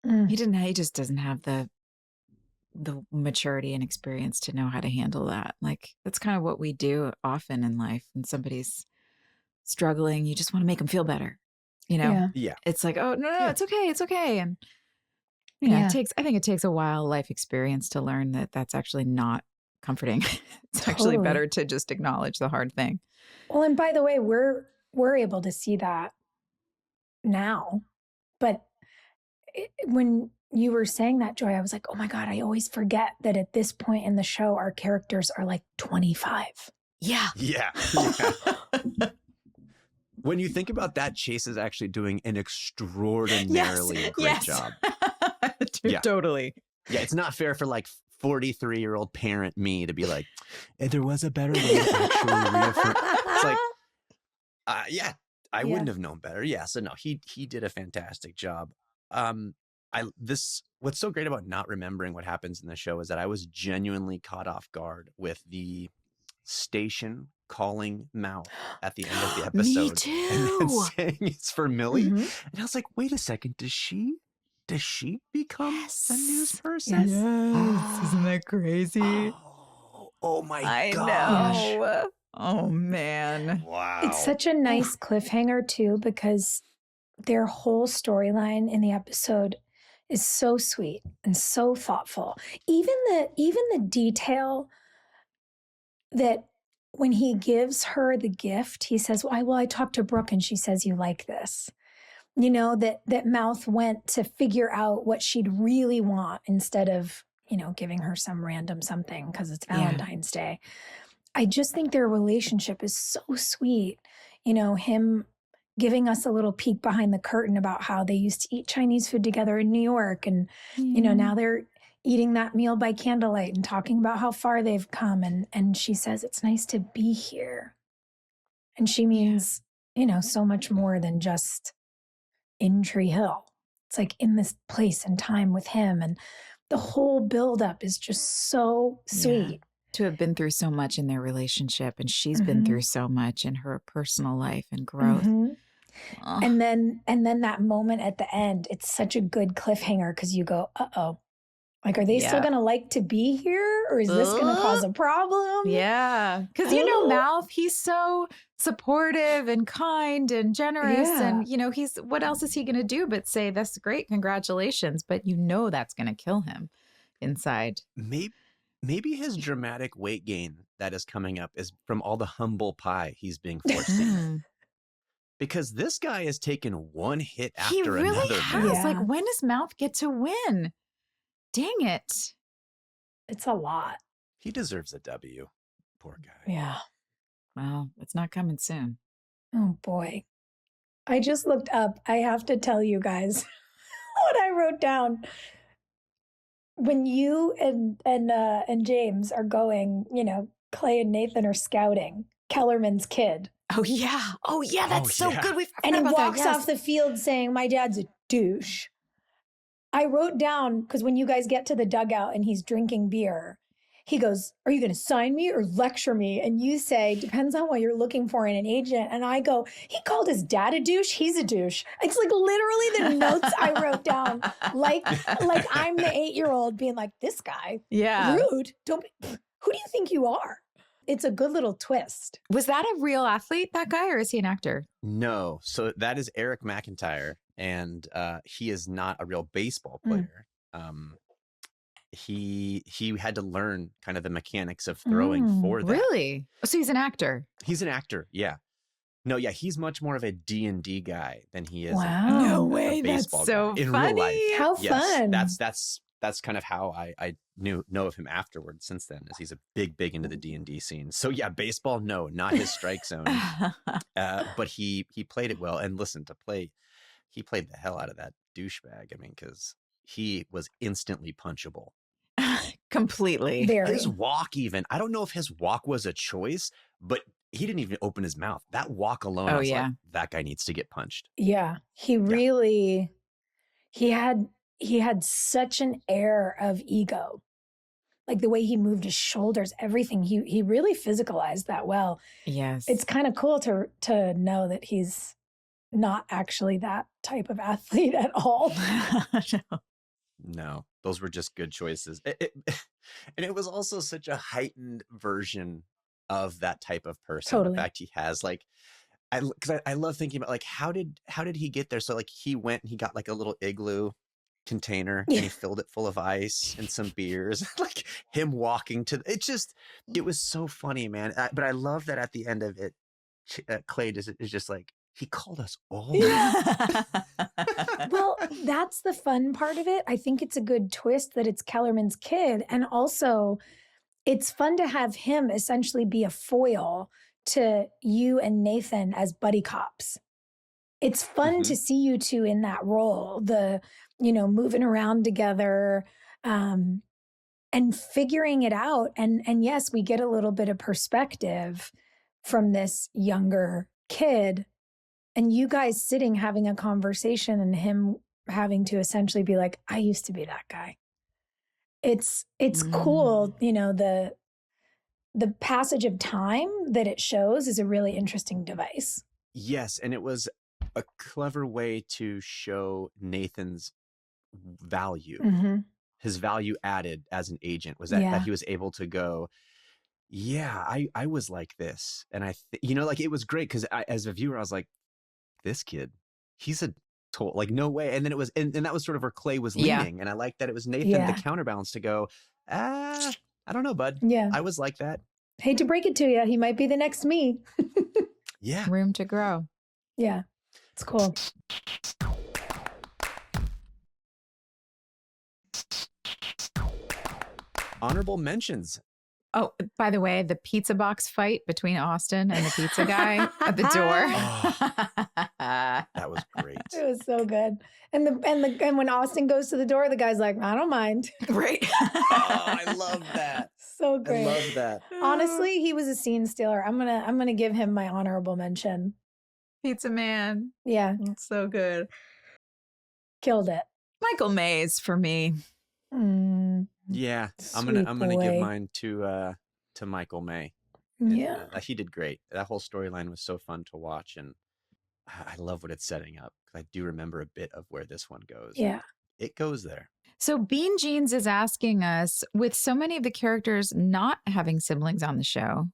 Yeah. He just doesn't have the maturity and experience to know how to handle that. Like, that's kind of what we do often in life. When somebody's struggling, you just want to make them feel better. Yeah. It's like, oh, no, it's okay. It's okay. And I think it takes a while life experience to learn that that's actually not comforting. It's actually better to just acknowledge the hard thing. Well, and by the way, we're able to see that now. But when you were saying that, Joy, I was like, oh my God, I always forget that at this point in the show, our characters are like 25. Yeah. Yeah. When you think about that, Chase is actually doing an extraordinarily great job. Totally. Yeah, it's not fair for 43-year-old parent me to be like, there was a better way to actually reaffirm. It's like, I wouldn't have known better. Yeah, so no, he did a fantastic job. What's so great about not remembering what happens in the show is that I was genuinely caught off guard with the station calling Mouth at the end of the episode. Me too. And then saying it's for Millie. And I was like, wait a second, does she become a news person? Yes. Isn't that crazy? Oh my gosh. I know. Oh man. Wow. It's such a nice cliffhanger too, because their whole storyline in the episode is so sweet and so thoughtful. Even the detail that when he gives her the gift, he says, well, I talked to Brooke and she says you like this. That Mouth went to figure out what she'd really want instead of, giving her some random something because it's Valentine's Day. I just think their relationship is so sweet. Him giving us a little peek behind the curtain about how they used to eat Chinese food together in New York. And, now they're eating that meal by candlelight and talking about how far they've come. And she says, it's nice to be here. And she means, so much more than just in Tree Hill. It's like in this place and time with him. And the whole buildup is just so sweet. Yeah. To have been through so much in their relationship, and she's been through so much in her personal life and growth. Oh. And then that moment at the end, it's such a good cliffhanger because you go, uh-oh. Like, are they still going to like to be here? Or is this going to cause a problem? Yeah. Because, Mouth, he's so supportive and kind and generous. Yeah. And, what else is he going to do but say, that's great, congratulations. But that's going to kill him inside. Maybe his dramatic weight gain that is coming up is from all the humble pie he's being forced to eat. Because this guy has taken one hit after another. He really has. Yeah. Like, when does Mouth get to win? Dang it. It's a lot. He deserves a W. Poor guy. Yeah. Well, it's not coming soon. Oh boy. I just looked up. I have to tell you guys what I wrote down. When you and James are going, Clay and Nathan are scouting Kellerman's kid. Oh yeah. That's so good. And he walks off the field saying, "My dad's a douche." I wrote down, because when you guys get to the dugout and he's drinking beer, he goes, "Are you going to sign me or lecture me?" And you say, "Depends on what you're looking for in an agent." And I go, "He called his dad a douche. He's a douche." It's like literally the notes I wrote down. Like I'm the 8-year-old being like, "This guy, rude. Don't be, who do you think you are?" It's a good little twist. Was that a real athlete, that guy, or is he an actor? No. So that is Eric McIntyre, and he is not a real baseball player. He had to learn kind of the mechanics of throwing for that. Really? So he's an actor. He's an actor. Yeah. No, yeah, he's much more of a D&D guy than he is No way. a baseball That's so guy in funny. real life. How Yes, fun. that's kind of how I know of him afterwards since then, as he's a big into the D&D scene. So yeah, baseball, no, not his strike zone. But he played it well. And listen, he played the hell out of that douchebag. I mean, because he was instantly punchable. Completely. Very. His walk even, I don't know if his walk was a choice, but he didn't even open his mouth. That walk alone, I was like, that guy needs to get punched. Yeah. He really, he had such an air of ego. Like the way he moved his shoulders, everything. He really physicalized that well. Yes. It's kind of cool to know that he's not actually that type of athlete at all. No, those were just good choices. And it was also such a heightened version of that type of person. Totally. The fact he has because I love thinking about like, how did he get there? So like he went and he got like a little igloo container and he filled it full of ice and some beers, like him walking to it was so funny, man. But I love that at the end of it, Clay is just like, he called us old. Well, that's the fun part of it. I think it's a good twist that it's Kellerman's kid. And also it's fun to have him essentially be a foil to you and Nathan as buddy cops. It's fun to see you two in that role, moving around together, and figuring it out. And yes, we get a little bit of perspective from this younger kid, and you guys sitting having a conversation and him having to essentially be like, "I used to be that guy." It's cool. The passage of time that it shows is a really interesting device. Yes. And it was a clever way to show Nathan's value. His value added as an agent was that he was able to go, I was like this. And it was great because as a viewer, I was like, this kid, he's a total, like, no way. And then it was, and that was sort of where Clay was leaning. And I liked that it was Nathan, the counterbalance to go, I don't know, bud. Yeah. I was like that. Hate to break it to you. He might be the next me. Yeah. Room to grow. Yeah. It's cool. Honorable mentions. Oh, by the way, the pizza box fight between Austin and the pizza guy at the door. That was great. It was so good. And when Austin goes to the door, the guy's like, "I don't mind." Right. I love that. So great. I love that. Honestly, he was a scene stealer. I'm gonna give him my honorable mention. Pizza man. Yeah. It's so good. Killed it. Michael Mays for me. Yeah, I'm Sweet gonna boy. give mine to Michael May. Yeah. He did great. That whole storyline was so fun to watch, and I love what it's setting up. I do remember a bit of where this one goes. Yeah. It goes there. So Bean Jeans is asking us, with so many of the characters not having siblings on the show,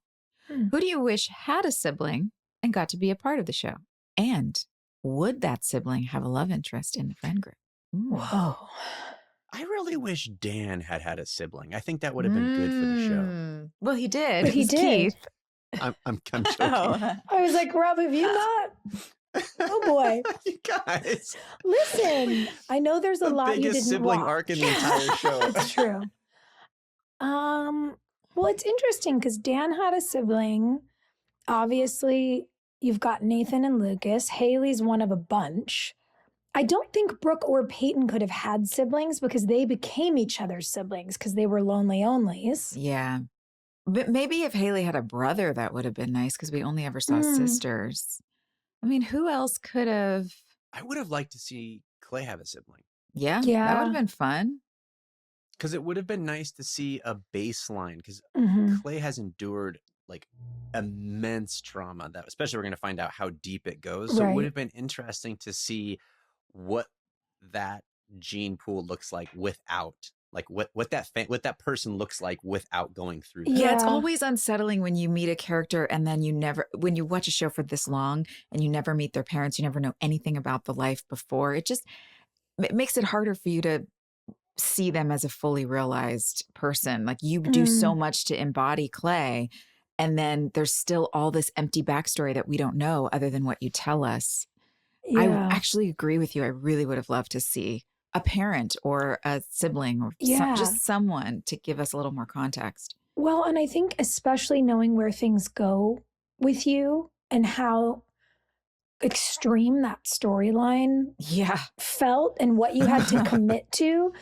who do you wish had a sibling and got to be a part of the show? And would that sibling have a love interest in the friend group? Ooh. Whoa. I really wish Dan had a sibling. I think that would have been good for the show. Well, he did. But It he was did. Keith. I'm joking. Oh. I was like, "Rob, have you not?" Oh boy. You guys. Listen, I know there's a The lot you biggest didn't sibling watch. arc in the entire show. It's true. Well, it's interesting because Dan had a sibling. Obviously, you've got Nathan and Lucas. Haley's one of a bunch. I don't think Brooke or Peyton could have had siblings because they became each other's siblings because they were lonely onlys. Yeah. But maybe if Haley had a brother, that would have been nice because we only ever saw sisters. I mean, who else could have? I would have liked to see Clay have a sibling. Yeah. That would have been fun. Because it would have been nice to see a baseline, because Clay has endured like immense trauma, that especially we're going to find out how deep it goes. So it would have been interesting to see what that gene pool looks like without, like what that person looks like without going through that. Yeah, it's always unsettling when you meet a character and then when you watch a show for this long and you never meet their parents, you never know anything about the life before. It makes it harder for you to see them as a fully realized person. Like you do so much to embody Clay, and then there's still all this empty backstory that we don't know other than what you tell us. Yeah. I actually agree with you. I really would have loved to see a parent or a sibling or just someone to give us a little more context. Well, and I think especially knowing where things go with you and how extreme that storyline felt and what you had to commit to,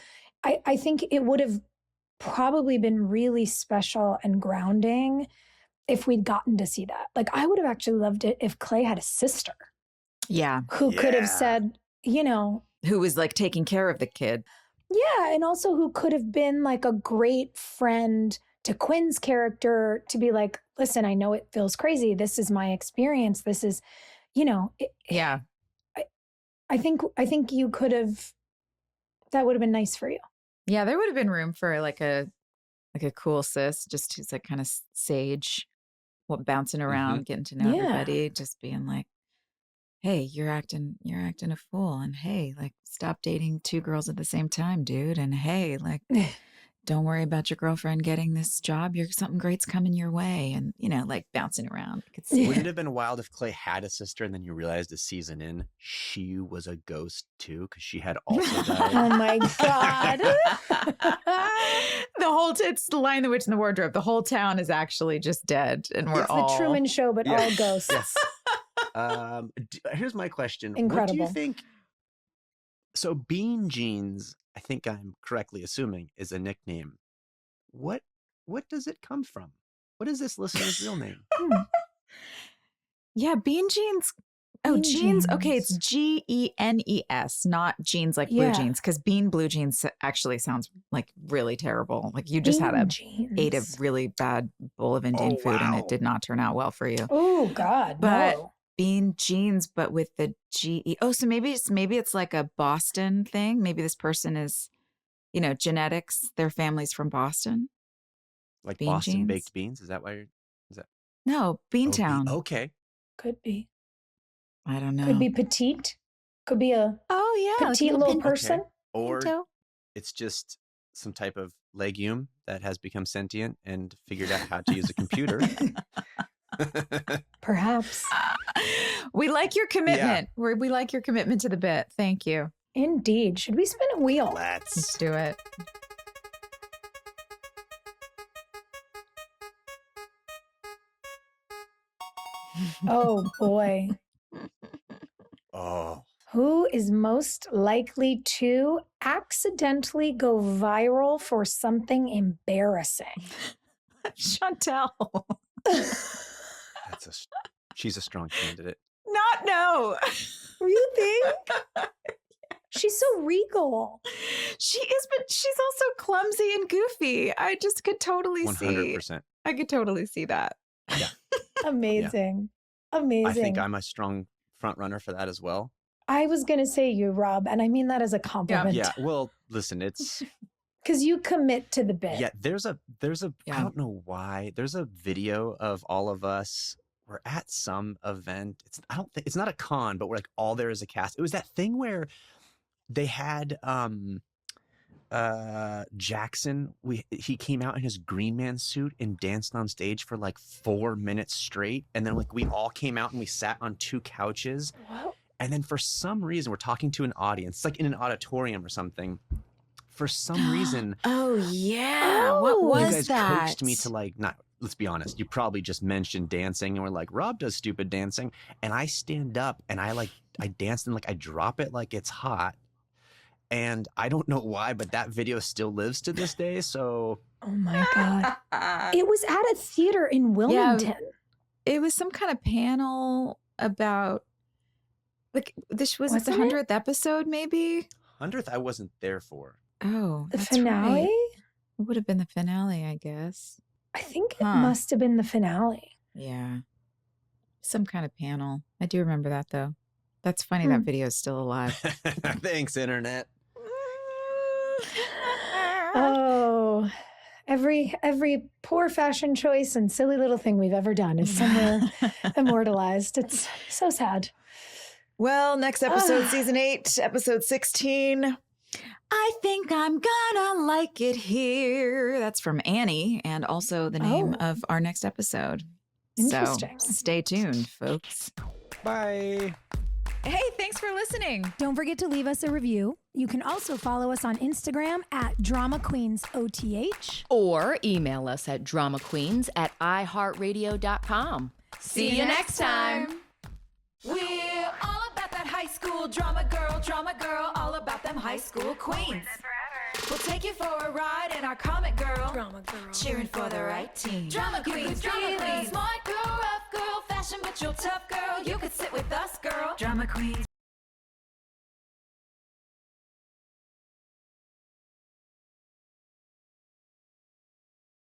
I think it would have probably been really special and grounding if we'd gotten to see that. Like, I would have actually loved it if Clay had a sister. Yeah. Who could have said, who was like taking care of the kid. Yeah. And also who could have been like a great friend to Quinn's character to be like, listen, I know it feels crazy. This is my experience. This is, yeah. I think you could have, that would have been nice for you. Yeah. There would have been room for like a cool sis, just who's like kind of sage, bouncing around, getting to know everybody, just being like, hey, you're acting a fool. And hey, like, stop dating two girls at the same time, dude. And hey, like, don't worry about your girlfriend getting this job. Something great's coming your way. And, like bouncing around. Wouldn't it have been wild if Clay had a sister and then you realized a season in, she was a ghost too, because she had also died? Oh my God. It's the Lion, the Witch, and the Wardrobe. The whole town is actually just dead. And it's the Truman Show, but all ghosts. Yes. Here's my question. Incredible. What do you think? So Bean Jeans, I think I'm correctly assuming, is a nickname. What does it come from? What is this listener's real name? Yeah, Bean Jeans. Oh, jeans. Okay, it's Genes, not jeans like blue jeans, because bean blue jeans actually sounds like really terrible. Like you just ate a really bad bowl of Indian food and it did not turn out well for you. Oh God, but no. Bean jeans, but with the GE. Oh, so maybe it's like a Boston thing. Maybe this person is, genetics. Their family's from Boston. Like Bean Boston jeans? baked beans? Is that why is that? No, Beantown. Okay. Could be. I don't know. Could be petite. Could be a petite like little person. Okay. Or it's just some type of legume that has become sentient and figured out how to use a computer. Perhaps. We like your commitment. Yeah. We like your commitment to the bit. Thank you. Indeed. Should we spin a wheel? Let's do it. Oh, boy. Oh. Who is most likely to accidentally go viral for something embarrassing? Chantel. She's a strong candidate. No. You think? She's so regal. She is, but she's also clumsy and goofy. I just could totally 100%. I could totally see that. Yeah. Amazing. Yeah. Amazing. I think I'm a strong front runner for that as well. I was going to say you, Rob, and I mean that as a compliment. Yeah. Well, listen, it's because you commit to the bit. Yeah, there's a I don't know why. There's a video of all of us. We're at some event. It's not a con, but we're like all there is a cast. It was that thing where they had Jackson. He came out in his Green Man suit and danced on stage for like 4 minutes straight, and then like we all came out and we sat on two couches. What? And then for some reason we're talking to an audience, it's like in an auditorium or something. for some reason. Oh yeah. What was you guys that? coached me to like, not, let's be honest, you probably just mentioned dancing and we're like, Rob does stupid dancing. And I stand up and I dance and like I drop it like it's hot. And I don't know why, but that video still lives to this day. So oh my God. It was at a theater in Wilmington. It was some kind of panel about like this was Wasn't the 100th episode, maybe? 100th I wasn't there for. Oh, The that's finale? right. It would have been the finale, I guess. I think it must have been the finale. Yeah. Some kind of panel. I do remember that though. That's funny that video is still alive. Thanks, internet. Oh, every poor fashion choice and silly little thing we've ever done is somewhere immortalized. It's so sad. Well, next episode, season 8, episode 16. I think I'm gonna like it here. That's from Annie, and also the name of our next episode. Interesting. So stay tuned, folks. Bye. Hey, thanks for listening. Don't forget to leave us a review. You can also follow us on Instagram at Drama Queens OTH. Or email us at dramaqueens@iheartradio.com. See you next time. We're all about that high school drama girl, all about them high school queens. We'll take you for a ride in our comic girl, cheering for the right team. Drama queens, smart girl, rough girl, fashion but you're tough girl. You could sit with us, girl. Drama queens.